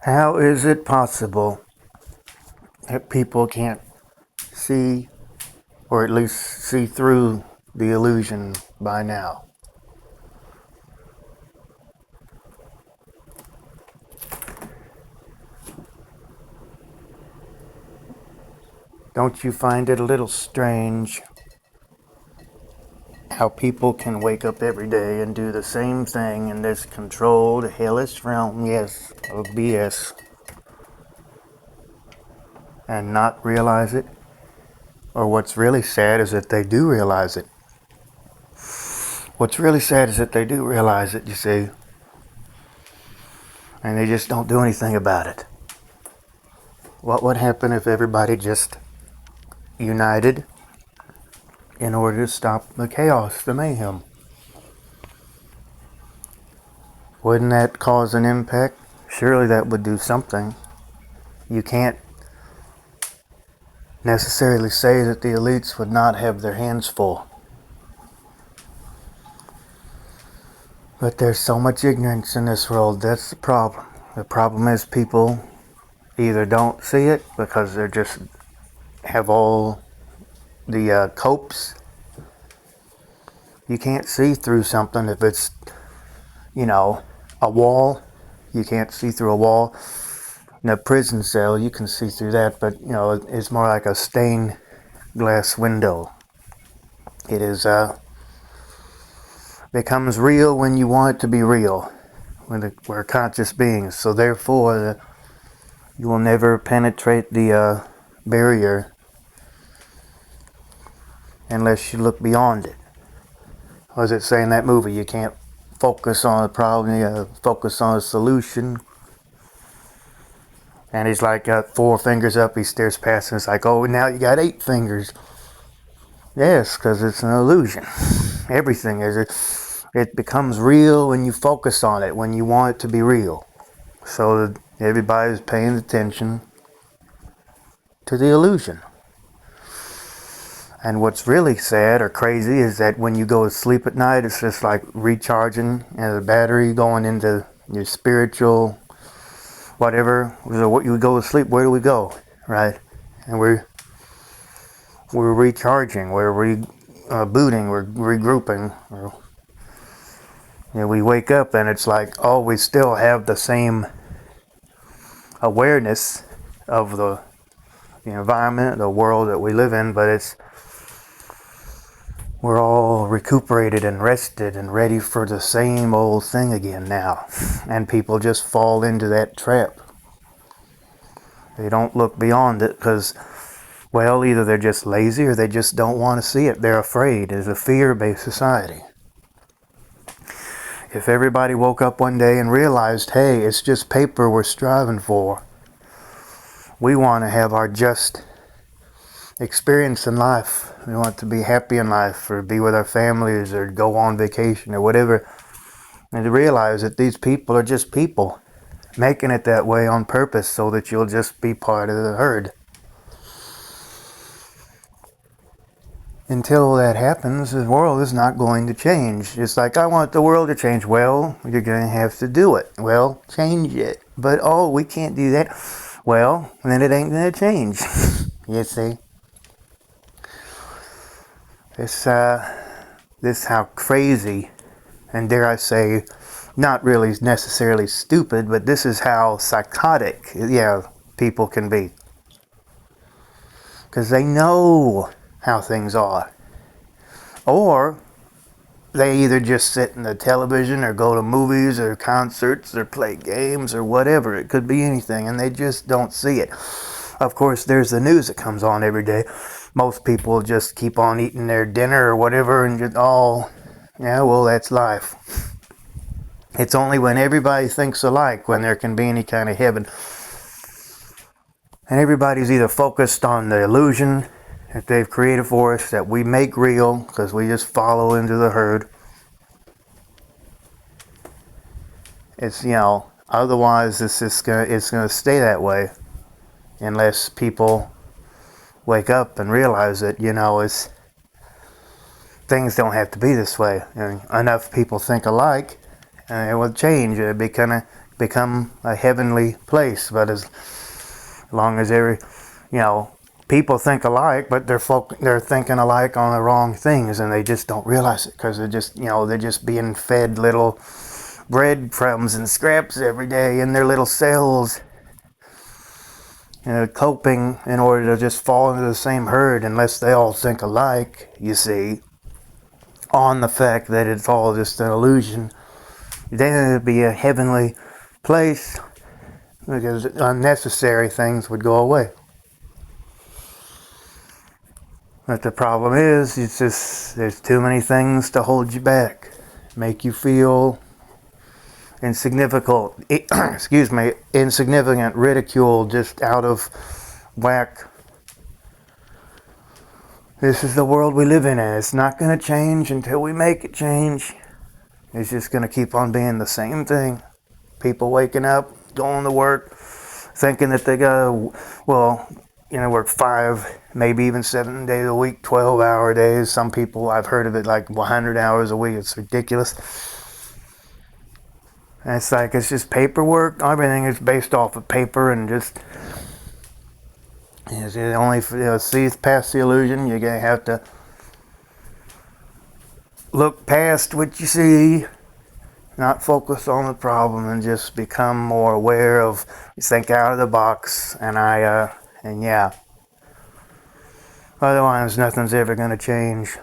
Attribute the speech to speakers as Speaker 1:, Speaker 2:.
Speaker 1: How is it possible that people can't see, or at least see through, the illusion by now? Don't you find it a little strange how people can wake up every day and do the same thing in this controlled, hellish realm, yes, of BS, and not realize it? Or what's really sad is that they do realize it. What's really sad is that they do realize it, you see, and they just don't do anything about it. What would happen if everybody just united in order to stop the chaos, the mayhem? Wouldn't that cause an impact? Surely that would do something. You can't necessarily say that the elites would not have their hands full. But there's so much ignorance in this world, that's the problem. The problem is people either don't see it because they just have all the copes. You can't see through something if it's, a wall. You can't see through a wall. In a prison cell, you can see through that, but, it's more like a stained glass window. It is, becomes real when you want it to be real. We're conscious beings, so therefore, you will never penetrate the barrier unless you look beyond it. What does it say in that movie? You can't focus on the problem, you gotta focus on the solution. And he's like got 4 fingers up, he stares past and it's like, oh, now you got 8 fingers. Yes, because it's an illusion. Everything is. It becomes real when you focus on it, when you want it to be real. So that everybody's paying attention to the illusion. And what's really sad or crazy is that when you go to sleep at night, it's just like recharging and the battery going into your spiritual whatever. So what you go to sleep, where do we go, right? And we're recharging, we're rebooting, we're regrouping. We wake up and it's like, oh, we still have the same awareness of the environment, the world that we live in, but we're all recuperated and rested and ready for the same old thing again now. And people just fall into that trap. They don't look beyond it because, well, either they're just lazy or they just don't want to see it. They're afraid. It's a fear-based society. If everybody woke up one day and realized, hey, it's just paper we're striving for. We want to have our just experience in life. We want to be happy in life or be with our families or go on vacation or whatever. And to realize that these people are just people making it that way on purpose so that you'll just be part of the herd. Until that happens, the world is not going to change. It's like, I want the world to change. Well, you're going to have to do it. Well, change it. But, oh, we can't do that. Well, then it ain't going to change. You see? This how crazy, and dare I say, not really necessarily stupid, but this is how psychotic, people can be. Because they know how things are. Or they either just sit in the television or go to movies or concerts or play games or whatever. It could be anything, and they just don't see it. Of course, there's the news that comes on every day. Most people just keep on eating their dinner or whatever and just that's life. It's only when everybody thinks alike when there can be any kind of heaven. And everybody's either focused on the illusion that they've created for us, that we make real because we just follow into the herd. It's, otherwise it's going to stay that way unless people wake up and realize that, things don't have to be this way. Enough people think alike, and it will change. It'll become become a heavenly place. But as long as people think alike, but they're thinking alike on the wrong things, and they just don't realize it because they're just being fed little breadcrumbs and scraps every day in their little cells, coping in order to just fall into the same herd, unless they all think alike, you see, on the fact that it's all just an illusion. Then it'd be a heavenly place because unnecessary things would go away. But the problem is, it's just there's too many things to hold you back, make you feel insignificant, insignificant, ridiculed, just out of whack. This is the world we live in, and it's not going to change until we make it change. It's just going to keep on being the same thing. People waking up, going to work, thinking that they got to, work 5, maybe even 7 days a week, 12-hour days. Some people, I've heard of it like 100 hours a week. It's ridiculous. And it's just paperwork. Everything is based off of paper, and just only see past the illusion. You're gonna have to look past what you see, not focus on the problem, and just become more aware of. Think out of the box, and yeah. Otherwise, nothing's ever gonna change.